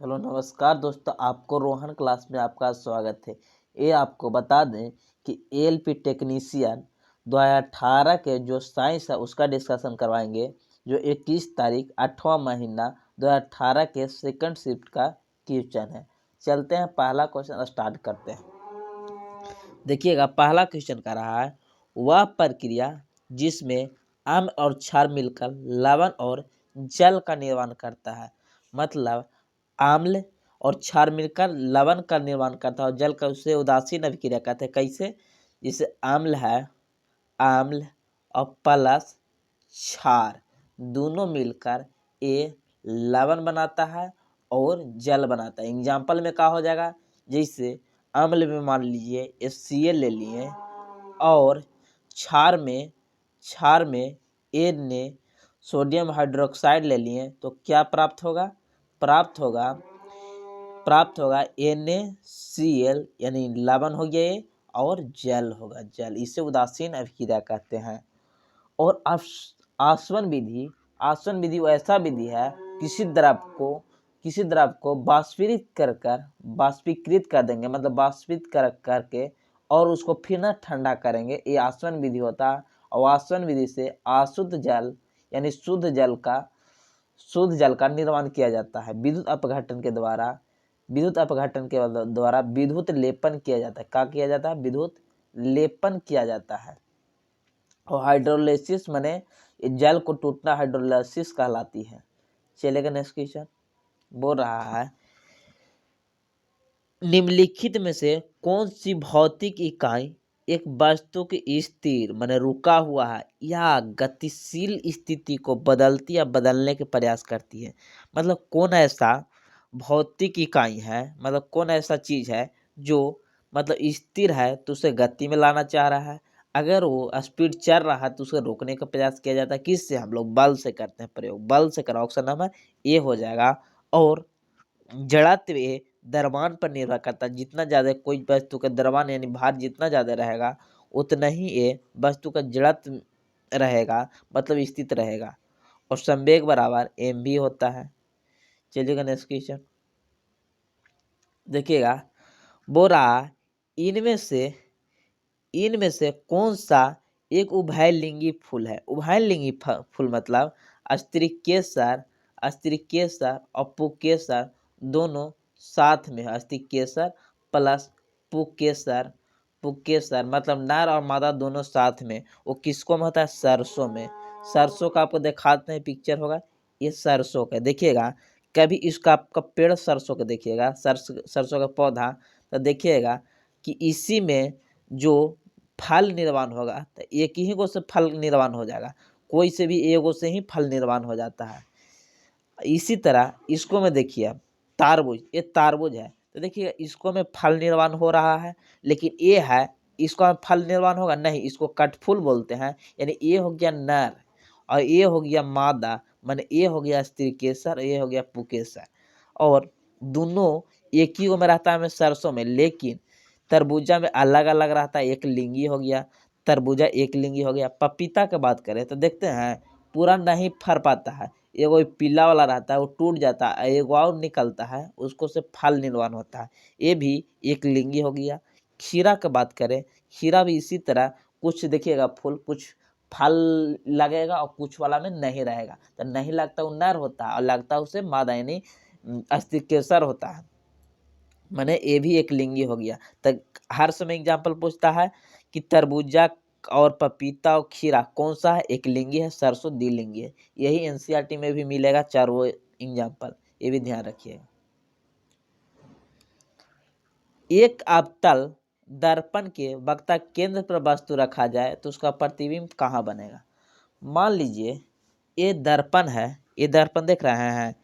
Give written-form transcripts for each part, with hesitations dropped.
Hello नमस्कार दोस्तों, आपको रोहन क्लास में आपका स्वागत है। ये आपको बता दें कि एएलपी टेक्नीशियन 2018 के जो साइंस है उसका डिस्कशन करवाएंगे, जो 21 तारीख 8वां महीना 2018 के सेकंड शिफ्ट का क्वेश्चन है। चलते हैं, पहला क्वेश्चन स्टार्ट करते हैं। देखिएगा, पहला क्वेश्चन का रहा है, वह प्रक्रिया जिसमें अम्ल और क्षार मिलकर लवण और जल का निर्माण करता है। मतलब आम्ल और क्षार मिलकर लवण का निर्माण करता है और जल का उससे उदासीन अभिक्रिया कहते हैं। कैसे? जैसे आम्ल है, आम्ल और प्लस क्षार दोनों मिलकर ये लवण बनाता है और जल बनाता है। एग्जाम्पल में क्या हो जाएगा? जैसे अम्ल में मान लीजिए HCl ले लिए और क्षार में ए ने सोडियम हाइड्रोक्साइड ले लिए, तो क्या प्राप्त होगा? प्राप्त होगा NaCl, यानी लवण हो गया ये और जल होगा, जल। इसे उदासीन अभिक्रिया कहते हैं। और आसवन विधि वो ऐसा विधि है, किसी द्रव को वाष्पीकृत कर देंगे, मतलब वाष्पित करके और उसको फिर ना ठंडा करेंगे, ये आसवन विधि होता है। और आसवन विधि से अशुद्ध जल यानी शुद्ध जल का निर्माण किया जाता है। विद्युत अपघटन के द्वारा विद्युत लेपन किया जाता है। क्या किया जाता है? विद्युत लेपन किया जाता है। और हाइड्रोलिसिस माने जल को टूटना हाइड्रोलिसिस कहलाती है। चलेगा नेक्स्ट क्वेश्चन। बोल रहा है, निम्नलिखित में से कौन सी भौतिक इकाई एक वस्तु की स्थिर माने रुका हुआ है या गतिशील स्थिति को बदलती या बदलने के प्रयास करती है। मतलब कौन ऐसा भौतिक इकाई है, मतलब कौन ऐसा चीज है जो मतलब स्थिर है तो उसे गति में लाना चाह रहा है। अगर वो स्पीड चल रहा है तो उसे रोकने का प्रयास किया जाता है। किससे? हम लोग बल से करते हैं प्रयोग, बल से करा। ऑप्शन नंबर ए हो जाएगा। और जड़त्व ये द्रव्यमान पर निर्भर करता है। जितना ज्यादा कोई वस्तु का द्रव्यमान यानी भार जितना ज्यादा रहेगा उतना ही ये वस्तु का जड़त्व रहेगा, मतलब स्थित रहेगा। और संवेग बराबर mv होता है। चलिएगा नेक्स्ट क्वेश्चन देखिएगा। बोरा इनमें से कौन सा एक उभयलिंगी फूल है? उभयलिंगी फूल मतलब स्त्रीकेसर और पुंकेसर दोनों साथ में है। स्त्रीकेसर प्लस पुंकेसर मतलब नर और मादा दोनों साथ में। वो किसको में होता है? सरसों में। सरसों का आपको दिखाते हैं, पिक्चर होगा, ये सरसों का। देखिएगा, कभी इसका आपका पेड़ सरसों का देखिएगा, सरसों का पौधा, तो देखिएगा कि इसी में जो फल निर्माण होगा तो एक ही गो से फल निर्माण हो जाएगा, कोई से भी एगो से ही फल निर्माण हो जाता है। इसी तरह इसको में देखिए, तारबूज, ये तारबूज है तो देखिए इसको में फल निर्माण हो रहा है, लेकिन ये है इसको में फल निर्माण होगा नहीं, इसको कटफूल बोलते हैं। यानी ये हो गया नर और ये हो गया मादा, माने ये हो गया स्त्रीकेसर और ये हो गया पुंकेसर। और दोनों एक ही में रहता है सरसों में, लेकिन तरबूजा में अलग अलग रहता है। एक लिंगी हो गया तरबूजा, एक लिंगी हो गया। पपीता की बात करें तो देखते हैं पूरा नहीं फर पाता है, एगो पीला वाला रहता है वो टूट जाता है, एगो और निकलता है उसको से फल निर्माण होता है। ये भी एक लिंगी हो गया। खीरा की बात करें, खीरा भी इसी तरह, कुछ देखिएगा फूल, कुछ फल लगेगा और कुछ वाला में नहीं रहेगा। तो नहीं लगता वो नर होता है और लगता है उसे मादा यानी स्त्रीकेसर होता है। माने ये भी एक लिंगी हो गया। तो हर समय एग्जाम्पल पूछता है कि तरबूजा और पपीता और खीरा कौन सा है? एक लिंगी है, सरसों द्विलिंगी है। यही एनसीईआरटी में भी मिलेगा चारों एग्जाम्पल, ये भी ध्यान रखिएगा। एक अवतल दर्पण के वक्ता केंद्र पर वस्तु रखा जाए तो उसका प्रतिबिंब कहाँ बनेगा? मान लीजिए ये दर्पण है, ये दर्पण देख रहे हैं,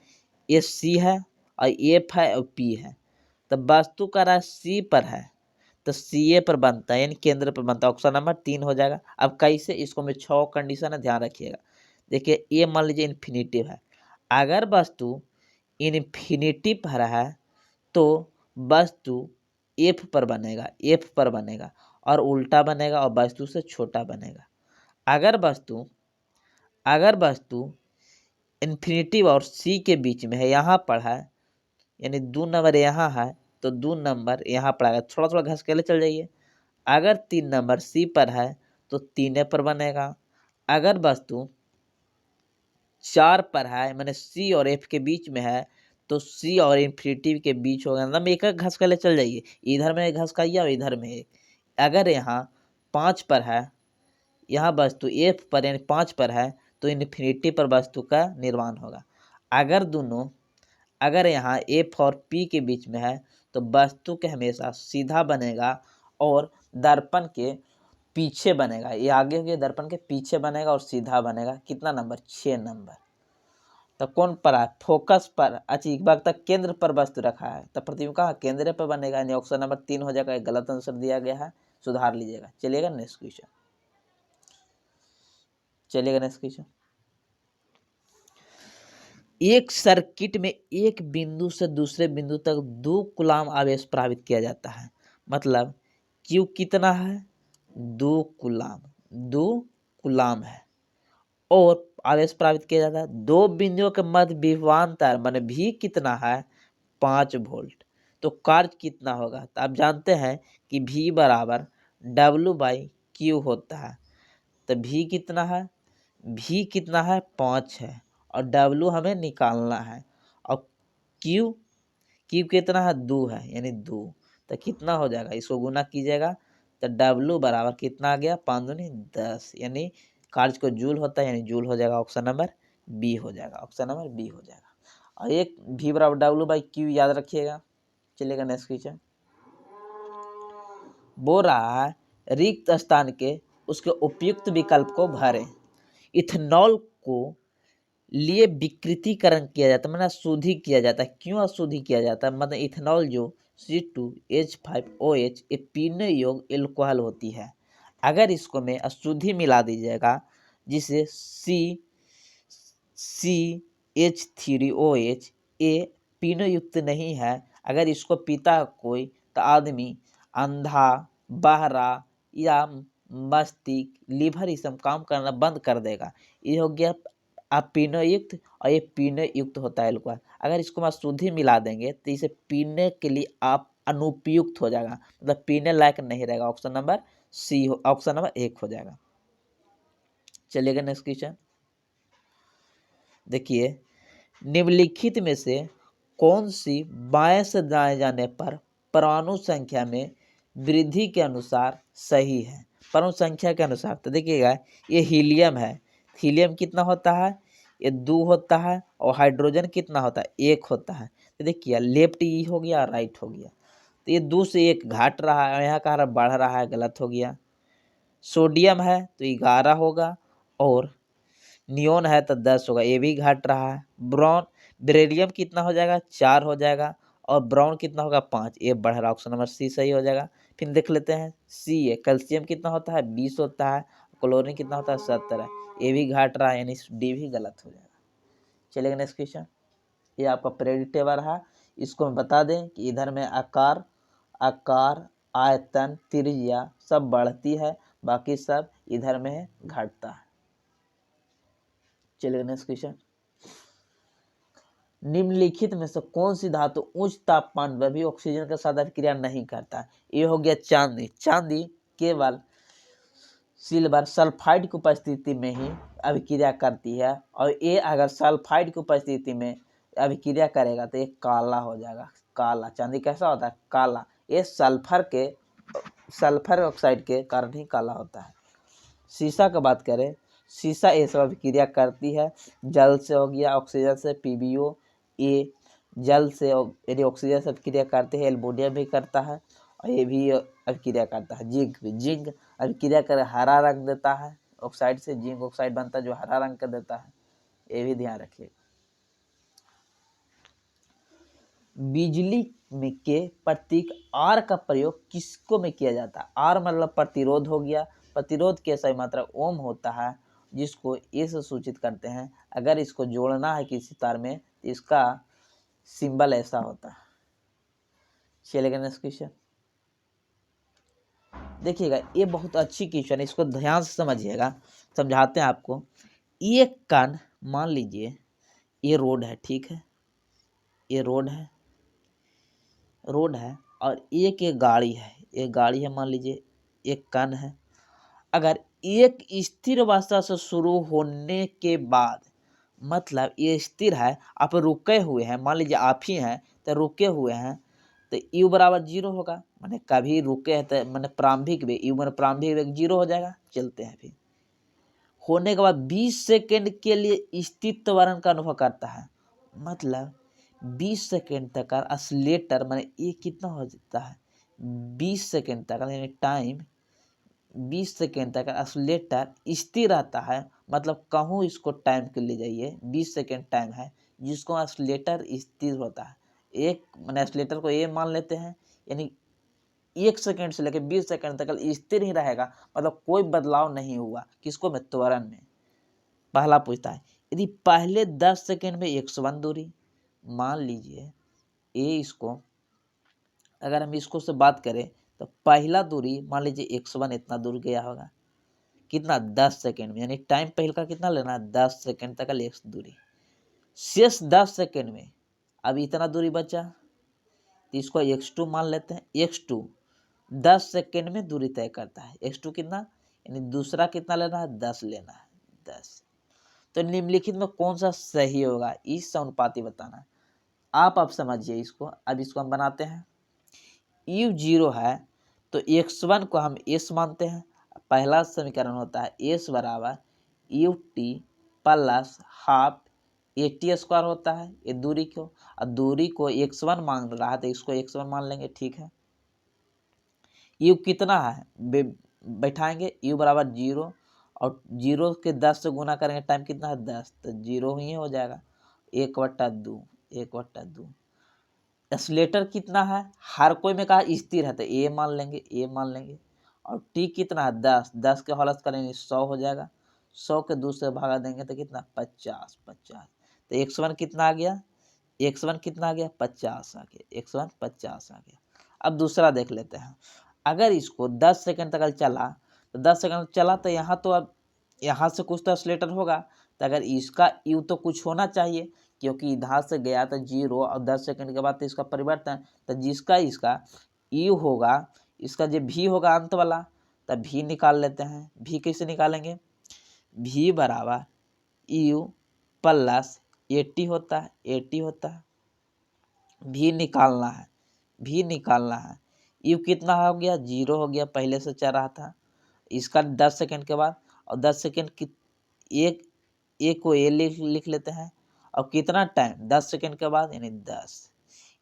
ये सी है और एफ है और पी है। तो वस्तु का राशि सी पर है तो सी ए पर बनता है, यानी केंद्र पर बनता है। ऑप्शन नंबर 3 हो जाएगा। अब कैसे? इसको में 6 कंडीशन है, ध्यान रखिएगा। देखिए ये मान लीजिए इन्फिनिटिव है, अगर वस्तु इन्फिनिटिव पर है तो वस्तु एफ पर बनेगा और उल्टा बनेगा और वस्तु से छोटा बनेगा। अगर वस्तु इन्फिनिटिव और सी के बीच में है, यहाँ पर है, यानी 2 नंबर यहाँ है तो 2 नंबर यहाँ पर आएगा, थोड़ा थोड़ा घस के ले चल जाइए। अगर 3 नंबर सी पर है तो 3 पर बनेगा। अगर वस्तु 4 पर है मैंने सी और एफ के बीच में है तो सी और इन्फिनिटी के बीच होगा, मतलब एक एक घस के ले चल जाइए, इधर में एक घस खाइए और इधर में एक। अगर यहाँ 5 पर है, यहाँ वस्तु एफ पर यानी 5 पर है तो इन्फिनिटी पर वस्तु का निर्माण होगा। अगर यहाँ एफ और पी के बीच में है तो वस्तु के हमेशा सीधा बनेगा और दर्पण के पीछे बनेगा, ये आगे हो गया, दर्पण के पीछे बनेगा और सीधा बनेगा। कितना नंबर? 6 नंबर। तो कौन पर है? फोकस पर। अच्छा, एक बार तक केंद्र पर वस्तु रखा है तो प्रतिबिंब कहाँ? केंद्र पर बनेगा, यानी ऑप्शन नंबर 3 हो जाएगा। गलत आंसर दिया गया है, सुधार लीजिएगा। चलिएगा नेक्स्ट क्वेश्चन। एक सर्किट में एक बिंदु से दूसरे बिंदु तक 2 कूलाम आवेश प्रभावित किया जाता है। मतलब क्यू कितना है? 2 कूलाम, 2 कूलाम है और आवेश प्रभावित किया जाता है। 2 बिंदुओं के मध्य विभवांतर माने भी कितना है? 5 वोल्ट। तो कार्य कितना होगा? तो आप जानते हैं कि V बराबर W/Q होता है। तो V कितना है? V कितना है? 5 है और W हमें निकालना है और Q कितना है? 2 है, यानी 2। तो कितना हो जाएगा? इसको गुना कीजिएगा तो W बराबर कितना आ गया? 5 दूनी 10, यानी कार्य को जूल होता है, यानी जूल हो जाएगा। ऑप्शन नंबर बी हो जाएगा, ऑप्शन नंबर बी हो जाएगा। और एक V बराबर W/Q याद रखिएगा। चलिएगा नेक्स्ट क्वेश्चन। बोल रहा है रिक्त स्थान के उसके उपयुक्त विकल्प को भरें। इथेनॉल को लिए विकृतीकरण किया जाता है, मतलब अशुद्धि किया जाता है। क्यों अशुद्धि किया जाता है? मतलब इथेनॉल जो C2H5OH ये पीने योग्य एल्कोहल होती है। अगर इसको में अशुद्धि मिला दीजिएगा जिसे CH3OH ये पीने युक्त नहीं है, अगर इसको पीता कोई तो आदमी अंधा, बहरा या मस्तिष्क, लीवर ये सब काम करना बंद कर देगा। ये हो गया आप पीने युक्त, और ये पीने युक्त होता है अल्कोहल। अगर इसको हम अशुद्धि मिला देंगे तो इसे पीने के लिए आप अनुपयुक्त हो जाएगा, मतलब पीने लायक नहीं रहेगा। Option number C, option number 1 हो जाएगा। चलिएगा नेक्स्ट क्वेश्चन। देखिए, निम्नलिखित में से कौन सी बाएं से दाएं जाने पर परमाणु संख्या में वृद्धि के अनुसार सही है? परमाणु संख्या के अनुसार तो देखिएगा, ये हीलियम है। हीलियम कितना होता है? ये 2 होता है। और हाइड्रोजन कितना होता है? 1 होता है। तो देखिए लेफ्ट ई हो गया, राइट हो गया। तो ये 2 से 1 घट रहा है, यहाँ कह रहा बढ़ रहा है, गलत हो गया। सोडियम है तो 11 होगा और नियोन है तो 10 होगा, ये भी घट रहा है। बेरिलियम कितना हो जाएगा? 4 हो जाएगा और ब्राउन कितना होगा? 5, ये बढ़ रहा है। ऑप्शन नंबर सी सही हो जाएगा। फिर देख लेते हैं सी है, कैल्शियम कितना होता है? 20 होता है। क्लोरीन कितना होता है? 70 है, ये भी घट रहा है, यानी डी भी गलत हो जाएगा। चलेगा नेक्स्ट क्वेश्चन। ये आपका प्रेडिक्टेबल है। इसको हम बता दें कि इधर में आकार आयतन त्रिज्या सब बढ़ती है, बाकी सब इधर में घटता है। चलिए नेक्स्ट क्वेश्चन। निम्नलिखित में से कौन सी धातु उच्च तापमान पर भी ऑक्सीजन के साथ अभिक्रिया नहीं करता? ये हो गया चांदी। चांदी केवल सिल्वर सल्फाइड की उपस्थिति में ही अभिक्रिया करती है, और ये अगर सल्फाइड की उपस्थिति में अभिक्रिया करेगा तो ये काला हो जाएगा। काला चांदी कैसा होता है? काला। ये सल्फर ऑक्साइड के कारण ही काला होता है। शीशा का बात करें, शीशा ये सब अभिक्रिया करती है। जल से हो गया, ऑक्सीजन से PbO, ये जल से यदि ऑक्सीजन से अभिक्रिया करते हैं। एल्युमिनियम भी करता है और ये भी अभिक्रिया करता है। जिंक अभिक्रिया कर हरा रंग देता है, ऑक्साइड से जिंक ऑक्साइड बनता है जो हरा रंग का देता है, ये भी ध्यान रखिए। बिजली में के प्रतीक आर का प्रयोग किसको में किया जाता है? आर मतलब प्रतिरोध हो गया। प्रतिरोध की सही मात्रा ओम होता है, जिसको ए से सूचित करते हैं। अगर इसको जोड़ना है किसी तार में तो इसका सिंबल ऐसा होता है। चलेगा नेक्स्ट क्वेश्चन। देखिएगा, ये बहुत अच्छी क्वेश्चन है, इसको ध्यान से समझिएगा, समझाते हैं आपको। एक कण मान लीजिए ये रोड है, ठीक है, ये रोड है रोड है और एक गाड़ी है, एक गाड़ी है मान लीजिए, एक कण है। अगर एक स्थिर अवस्था से शुरू होने के बाद, मतलब ये स्थिर है, आप रुके हुए हैं, मान लीजिए आप ही हैं तो रुके हुए हैं, तो u बराबर 0 होगा, माने कभी रुके हैं तो माने प्रारंभिक वेग, u माने प्रारंभिक वेग 0 हो जाएगा। चलते हैं फिर, होने के बाद 20 सेकेंड के लिए स्थिर त्वरण का अनुभव करता है, मतलब 20 सेकेंड तक का ऑसिलेटर, माने ये कितना हो जाता है 20 सेकेंड तक, यानी टाइम 20 सेकेंड तक ऑसिलेटर स्थिर रहता है। मतलब कहूँ इसको टाइम के ले जाइए, 20 सेकेंड टाइम है जिसको ऑसिलेटर स्थिर होता है। एक माने ऑसिलेटर को ये मान लेते हैं, यानी 1 सेकेंड से लेकर 20 सेकेंड तक स्थिर ही रहेगा, मतलब कोई बदलाव नहीं हुआ किसको में, त्वरण में। पहला पूछता है यदि पहले 10 सेकेंड में 101 दूरी, मान लीजिए ये इसको, अगर हम इसको से बात करें तो पहला दूरी मान लीजिए 101 इतना दूर गया होगा, कितना 10 सेकेंड में, यानी टाइम पहले का कितना लेना है 10 सेकेंड तक एक दूरी। शेष 10 सेकेंड में अब इतना दूरी बचा, तो इसको x2 मान लेते हैं। x2 10 सेकेंड में दूरी तय करता है, x2 कितना, यानी दूसरा कितना लेना है 10 लेना है, 10। तो निम्नलिखित में कौन सा सही होगा, इस समानुपाती बताना है। आप समझिए इसको। अब इसको हम बनाते हैं, u 0 है तो x1 को हम s मानते हैं। पहला समीकरण होता है s बराबर U T plus half A T square होता है, ये दूरी को, और दूरी को x1 मान रहा है तो इसको x1 मान लेंगे, ठीक है। u कितना है बैठाएंगे, u बराबर 0 और 0 के 10 से गुना करेंगे, टाइम कितना है 10, तो 0 ही हो जाएगा, 1/2, 1/2। ऑसिलेटर कितना है, हर कोई में कहा स्थिर है तो ए मान लेंगे, ए मान लेंगे। और टी कितना है 10, 10 के हौलत करेंगे 100 हो जाएगा, 100 के 2 से भागा देंगे तो कितना 50, 50। तो 101 कितना आ गया, 101 कितना आ गया 50 आ गया, 101 50 आ गया। अब दूसरा देख लेते हैं। अगर इसको 10 सेकंड तक चला, तो 10 सेकंड चला तो यहाँ तो अब यहाँ से कुछ तो ऑसिलेटर होगा, तो अगर इसका यू तो कुछ होना चाहिए, क्योंकि इधर से गया तो 0 और 10 सेकंड के बाद तो इसका परिवर्तन, तो जिसका इसका यू होगा, इसका जो भी होगा अंत वाला, तो भी निकाल लेते हैं। भी कैसे निकालेंगे, भी बराबर यू प्लस 80 होता है, 80 होता है। भी निकालना है, भी निकालना है। यू कितना हो गया 0 हो गया, पहले से चल रहा था। इसका 10 सेकंड के बाद, और 10 सेकंड की एक को ए लिख लेते हैं, और कितना टाइम 10 सेकंड के बाद, यानी 10,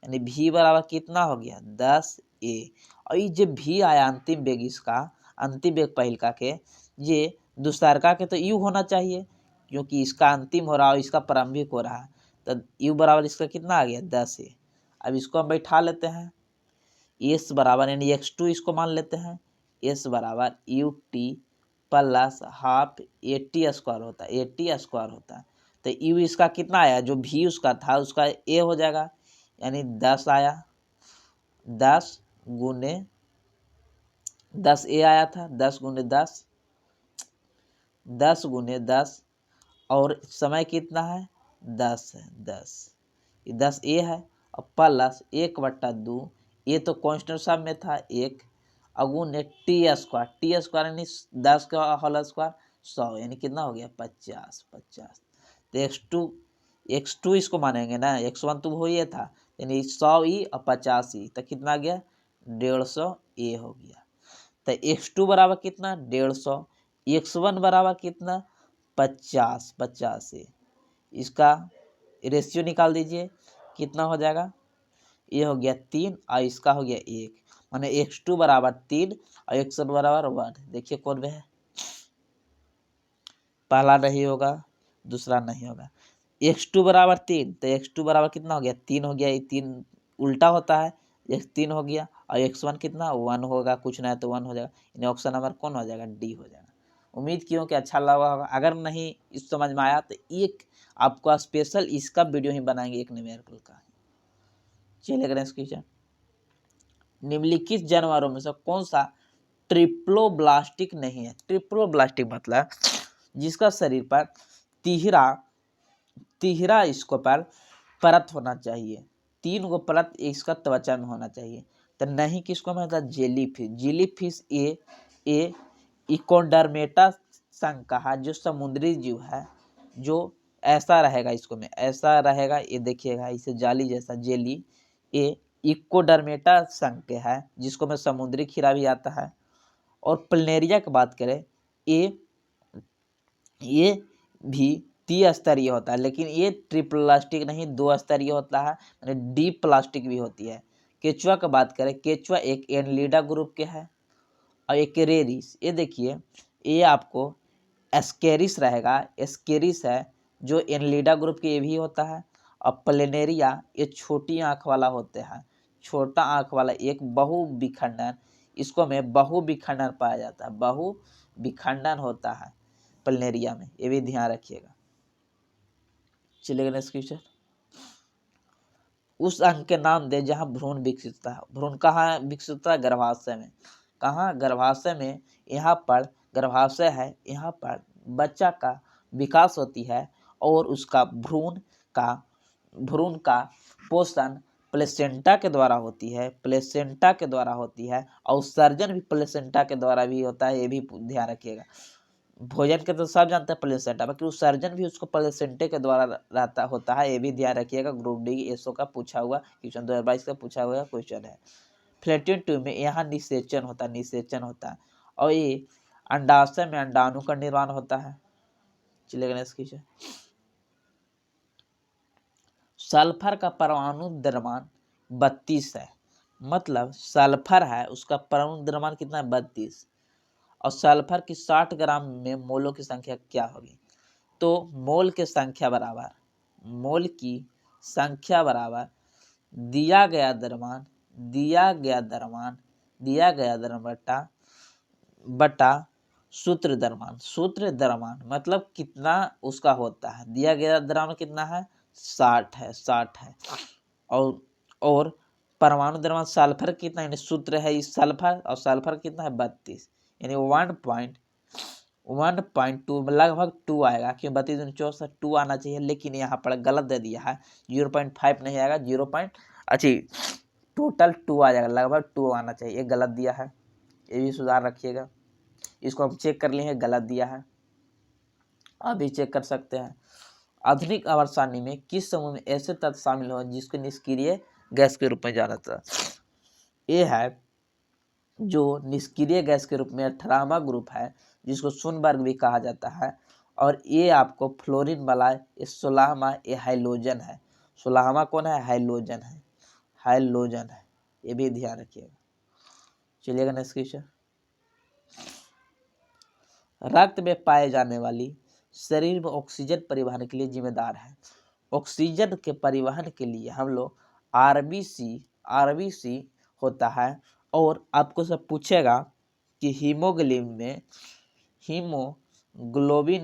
यानी भी बराबर कितना हो गया 10 ए। और ये जो भी आया अंतिम वेग, इसका अंतिम वेग पहिलका के, ये दूसरका के तो यू होना चाहिए, क्योंकि इसका अंतिम हो रहा है और इसका प्रारंभिक हो रहा है, तो यू बराबर इसका कितना आ गया 10 ए। अब इसको हम बैठा लेते हैं, एस बराबर, यानी x2 इसको मान लेते हैं, एस बराबर U T plus half A T square होता है, ए टी स्क्वायर होता है। तो यू इसका कितना आया, जो भी उसका था उसका ए हो जाएगा, यानी 10 आया, 10 गुने 10 ए आया था, 10 गुने 10, 10 गुने 10, और समय कितना है 10 है, 10, ये 10 ए है, और प्लस 1/2, ये तो कांस्टेंट सब में था 1, अगुने टी स्क्वायर, टी स्क्वायर यानी 10 का होल स्क्वायर 100, यानी कितना हो गया 50, 50। तो x2 इसको मानेंगे ना, x1 तो हो ही था, यानी 100 ई और 50 ई, तो कितना गया 150 ए हो गया। तो x2 बराबर कितना 150, x1 बराबर कितना 50, 50 ए। इसका रेशियो निकाल दीजिए, कितना हो जाएगा, ये हो गया 3 और इसका हो गया 1, माने x2 बराबर 3 और x1 बराबर 1। देखिए कौन में है, पहला नहीं होगा, दूसरा नहीं होगा। x2 बराबर 3, तो x2 बराबर कितना हो गया 3 हो गया, ये 3 उल्टा होता है, x 3 हो गया, और x1 कितना 1 होगा, कुछ ना है तो 1 हो जाएगा, यानी ऑप्शन नंबर कौन हो जाएगा डी हो जाएगा। उम्मीद की हो कि अच्छा लगा होगा, अगर नहीं इस समझ में आया तो एक आपको स्पेशल इसका वीडियो ही बनाएंगे एक न्यूमेरिकल का। चलिए गणेश क्वेश्चन, निम्नलिखित जानवरों में से कौन सा ट्रिप्लोब्लास्टिक नहीं है। ट्रिप्लोब्लास्टिक मतलब जिसका शरीर पर तिहरा इसको पर परत होना चाहिए, 3 गो परत इसका त्वचा में होना चाहिए। तो नहीं किसको में होता है? जेलीफिश। जेलीफिश ए इकोडर्मेटा संघ का है, जो समुद्री जीव है, जो ऐसा रहेगा, इसको में ऐसा रहेगा, ये देखिएगा इसे जाली जैसा जेली। ये इकोडर्मेटा संघ के है, जिसको में समुद्री खीरा भी आता है। और प्लनेरिया की बात करें, ये भी त्रिस्तरीय होता है, लेकिन ये ट्रिप्लास्टिक नहीं, 2 स्तरीय होता है, यानी डी प्लास्टिक भी होती है। केचुआ की बात करें, केचुआ एक एनलिडा ग्रुप के है। और एक रेरिस, ये देखिए ये आपको एस्केरिस रहेगा, एस्केरिस है जो एनलिडा ग्रुप के ये भी होता है। और प्लेनेरिया ये छोटी आंख वाला होते हैं, छोटा आंख वाला एक बहु विखंडन, इसको में बहु विखंडन पाया जाता है, बहु विखंडन होता है प्लेनेरिया में, ये भी ध्यान रखिएगा। चलिएगा नेक्स्ट क्वेश्चन। उस अंग के नाम दे जहां भ्रूण विकसित होता है। भ्रूण कहाँ विकसित होता है? गर्भाशय में। कहाँ? गर्भाशय में। यहाँ पर गर्भाशय है, यहाँ पर बच्चा का विकास होती है और उसका भ्रूण का पोषण प्लेसेंटा के द्वारा होती है, प्लेसेंटा के द्वारा होती है। और सर्जन भी प्लेसेंटा के द्वारा भी होता है, ये भी ध्यान रखिएगा। भोजन के तो सब जानते हैं प्लेसेंटा, बाकी उस सर्जन भी उसको प्लेसेंटे के द्वारा रहता होता है, ये भी ध्यान रखिएगा। ग्रुप डी एसओ का पूछा हुआ क्वेश्चन, 2022 का पूछा हुआ क्वेश्चन है। फ्लैटियन ट्यूब में यहाँ निषेचन होता है। और ये अंडाशय में अंडाणु का निर्माण होता है। चलिएगा नेक्स्ट क्वेश्चन। सल्फर का परमाणु द्रव्यमान 32 है, मतलब सल्फर है उसका परमाणु द्रव्यमान कितना है? 32। और सल्फर की 60 ग्राम में मोलों की संख्या क्या होगी? तो मोल की संख्या बराबर दिया गया द्रव्यमान बटा सूत्र द्रव्यमान मतलब कितना उसका होता है। दिया गया द्रव्यमान कितना है? 60 है। और परमाणु द्रव्यमान सल्फर कितना, यानी सूत्र है इस सल्फर, और सल्फर कितना है? 32, यानी 1.2 लगभग 2 आएगा, क्यों 32 दूनी 64, 2 आना चाहिए, लेकिन यहाँ पर गलत दे दिया है, 0.5 नहीं आएगा, टोटल 2 आ जाएगा, लगभग 2 आना चाहिए, ये गलत दिया है, ये भी सुधार रखिएगा। इसको हम चेक कर लिए हैं, गलत दिया है, अभी चेक कर सकते हैं। आधुनिक आवर्त सारणी में किस समूह में ऐसे तत्व शामिल हो जिसको निष्क्रिय गैस के रूप में जाना था? ये है जो निष्क्रिय गैस के रूप में 18वां ग्रुप है, जिसको सुनबर्ग भी कहा जाता है। और ये आपको फ्लोरीन वाला, ये 16वां, ये हाइलोजन है। 16वां कौन है? हाइलोजन है, ये भी ध्यान रखिएगा। चलिएगा नेक्स्ट क्वेश्चन। रक्त में पाए जाने वाली शरीर में ऑक्सीजन परिवहन के लिए जिम्मेदार है। ऑक्सीजन के परिवहन के लिए हम लोग आरबीसी होता है। और आपको सब पूछेगा कि हीमोग्लोबिन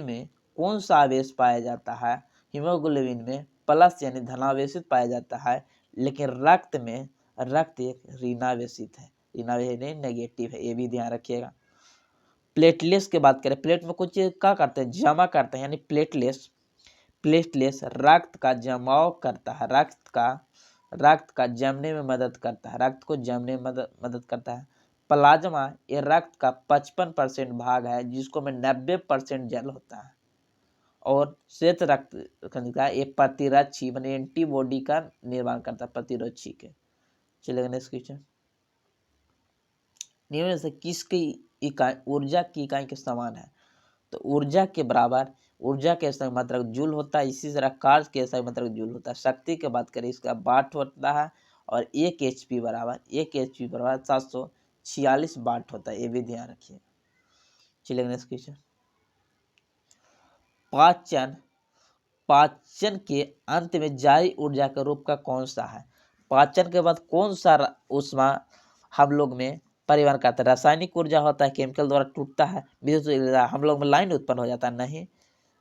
में कौन सा आवेश पाया जाता है? हीमोग्लोबिन में प्लस यानी धनावेशित पाया जाता है, लेकिन रक्त एक ऋणावेशित है, नेगेटिव है, ये भी ध्यान रखिएगा। प्लेटलेट्स की बात करें, प्लेट में कुछ क्या करते हैं? जमा करते हैं, यानी प्लेटलेट्स रक्त का जमाव करता है, रक्त का जमने में मदद करता है, रक्त को जमने में मदद करता है। प्लाज्मा ये रक्त का 55% भाग है, जिसको में 90% जल होता है। और श्वेत रक्त कणिका ये प्रतिरक्षी माने एंटीबॉडी का निर्माण करता है, प्रतिरक्षी के। चलेगा नेक्स्ट क्वेश्चन। निम्न से किसकी इकाई ऊर्जा की इकाई के समान है? तो ऊर्जा के सही मात्रक जूल होता है, इसी तरह कार्य के सही मात्रक जूल होता है। शक्ति की बात करें, इसका वाट होता है, और 1 HP बराबर 746 वाट होता है, ये भी ध्यान रखिए। चलिए नेक्स्ट क्वेश्चन। पाचन के अंत में जारी ऊर्जा के रूप का कौन सा है? पाचन के बाद कौन सा ऊष्मा हम लोग में परिवहन करता है? रासायनिक ऊर्जा होता है, केमिकल द्वारा टूटता है, विद्युत ऊर्जा हम लोग में लाइन उत्पन्न हो जाता है, नहीं।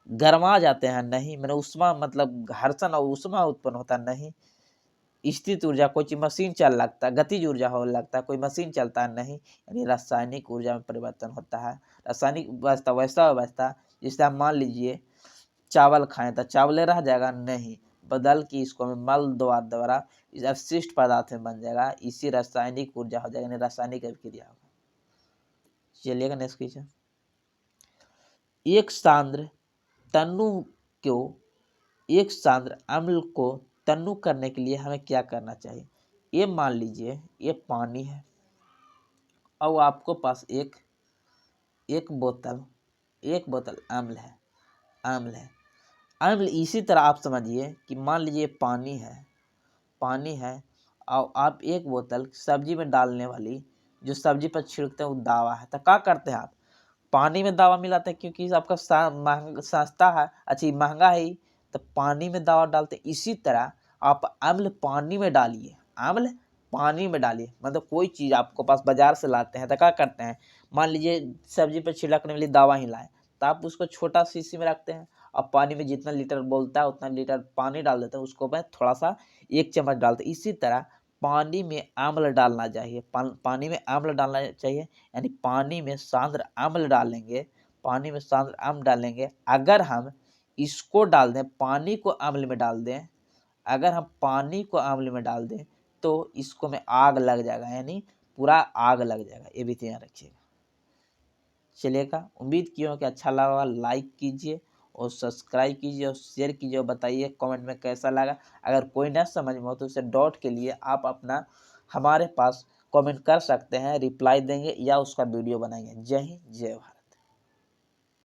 गर्मा जाते हैं, नहीं। मैंने ऊष्मा मतलब घर्षण और ऊष्मा उत्पन्न होता है, नहीं। स्थित ऊर्जा कोई मशीन चल लगता है, गतिज ऊर्जा हो लगता है, कोई मशीन चलता है, नहीं। यानी रासायनिक ऊर्जा में परिवर्तन होता है। रासायनिक व्यवस्था वैसा व्यवस्था जिससे आप मान लीजिए चावल खाएं तो चावल रह जाएगा, नहीं। बदल के इसको हमें मल द्वारा इस अवशिष्ट पदार्थ में बन जाएगा। इसी रासायनिक ऊर्जा हो जाएगा, रासायनिक अभिक्रिया होगा। चलिएगा नेक्स्ट क्वेश्चन। एक सांद्र अम्ल को तन्नु करने के लिए हमें क्या करना चाहिए। ये मान लीजिए ये पानी है और आपको पास एक बोतल अम्ल है। अम्ल इसी तरह आप समझिए कि मान लीजिए पानी है और आप एक बोतल सब्जी में डालने वाली, जो सब्जी पर छिड़कते हैं वो दावा है। तो क्या करते हैं आप, पानी में दावा मिलाते हैं क्योंकि आपका सस्ता है, अच्छी महंगा है, तो पानी में दावा डालते हैं। इसी तरह आप अम्ल पानी में डालिए, मतलब कोई चीज़ आपको पास बाजार से लाते हैं तो क्या करते हैं, मान लीजिए सब्जी पर छिड़कने वाली दावा ही लाए, तो आप उसको छोटा शीशी में रखते हैं और पानी में जितना लीटर बोलता है उतना लीटर पानी डाल देते हैं, उसको मैं थोड़ा सा 1 चम्मच डालते हैं। इसी तरह पानी में अम्ल डालना चाहिए, यानी पानी में सांद्र अम्ल डालेंगे। अगर हम इसको डाल दें, पानी को अम्ल में डाल दें, तो इसको में आग लग जाएगा, यानी पूरा आग लग जाएगा। ये भी ध्यान रखिएगा। चलिएगा, उम्मीद की हो कि अच्छा लगा, लाइक कीजिए और सब्सक्राइब कीजिए और शेयर कीजिए और बताइए कमेंट में कैसा लगा। अगर कोई ना समझ में हो तो उसे डाउट के लिए आप अपना हमारे पास कमेंट कर सकते हैं, रिप्लाई देंगे या उसका वीडियो बनाएंगे। जय हिंद, जय भारत।